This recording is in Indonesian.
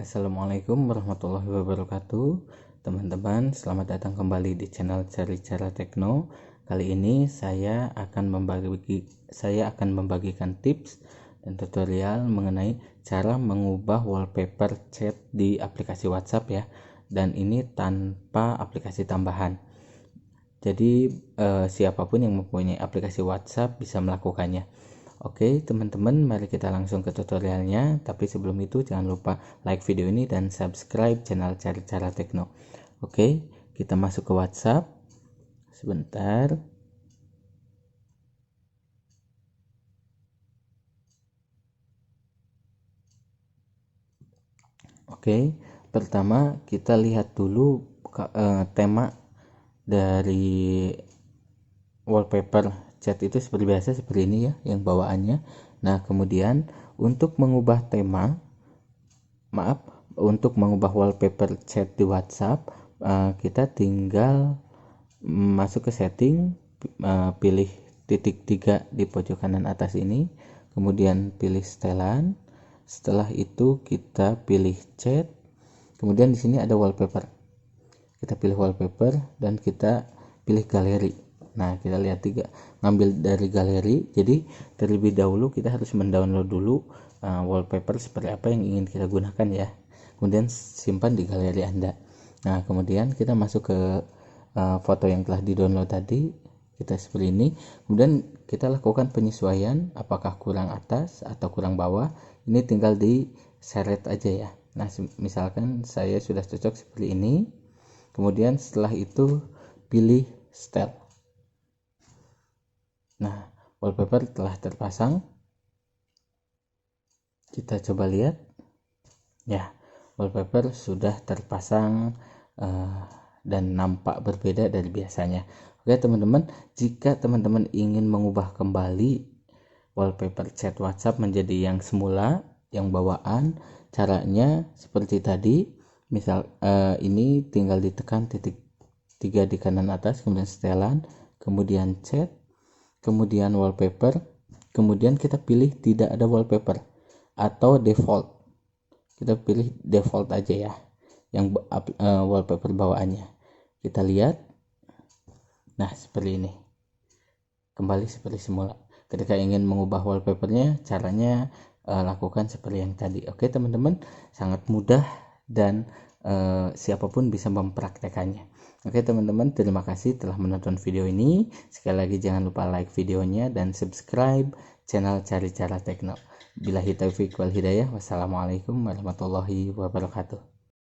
Assalamualaikum warahmatullahi wabarakatuh. Teman-teman, selamat datang kembali di channel Cari Cara Tekno. Kali ini saya akan membagikan tips dan tutorial mengenai cara mengubah wallpaper chat di aplikasi WhatsApp ya. Dan ini tanpa aplikasi tambahan. Jadi siapapun yang mempunyai aplikasi WhatsApp bisa melakukannya. Oke teman-teman, mari kita langsung ke tutorialnya. Tapi sebelum itu jangan lupa like video ini dan subscribe channel Cari Cara Tekno. Oke, kita masuk ke WhatsApp. Sebentar. Oke, pertama kita lihat dulu tema dari wallpaper chat itu seperti biasa, seperti ini ya yang bawaannya. Nah kemudian untuk mengubah wallpaper chat di WhatsApp, kita tinggal masuk ke setting, pilih titik 3 di pojok kanan atas ini, kemudian pilih setelan. Setelah itu kita pilih chat, kemudian di sini ada wallpaper, kita pilih wallpaper dan kita pilih galeri. Nah kita lihat ngambil dari galeri. Jadi terlebih dahulu kita harus mendownload dulu wallpaper seperti apa yang ingin kita gunakan ya, kemudian simpan di galeri Anda. Nah kemudian kita masuk ke foto yang telah di download tadi, kita seperti ini. Kemudian kita lakukan penyesuaian, apakah kurang atas atau kurang bawah, ini tinggal diseret aja ya. Nah misalkan saya sudah cocok seperti ini. Kemudian setelah itu pilih style. Nah wallpaper telah terpasang, kita coba lihat ya, wallpaper sudah terpasang dan nampak berbeda dari biasanya. Oke teman-teman, jika teman-teman ingin mengubah kembali wallpaper chat WhatsApp menjadi yang semula, yang bawaan, caranya seperti tadi. Misal ini tinggal ditekan titik 3 di kanan atas, kemudian setelan, kemudian chat, kemudian wallpaper, kemudian kita pilih tidak ada wallpaper atau default. Kita pilih default aja ya, yang wallpaper bawaannya. Kita lihat, nah seperti ini, kembali seperti semula. Ketika ingin mengubah wallpapernya, caranya lakukan seperti yang tadi. Oke teman-teman, sangat mudah dan siapapun bisa mempraktekannya. Oke teman-teman, terima kasih telah menonton video ini. Sekali lagi jangan lupa like videonya dan subscribe channel Cari Cara Tekno. Billahi taufiq wal hidayah. Wassalamualaikum warahmatullahi wabarakatuh.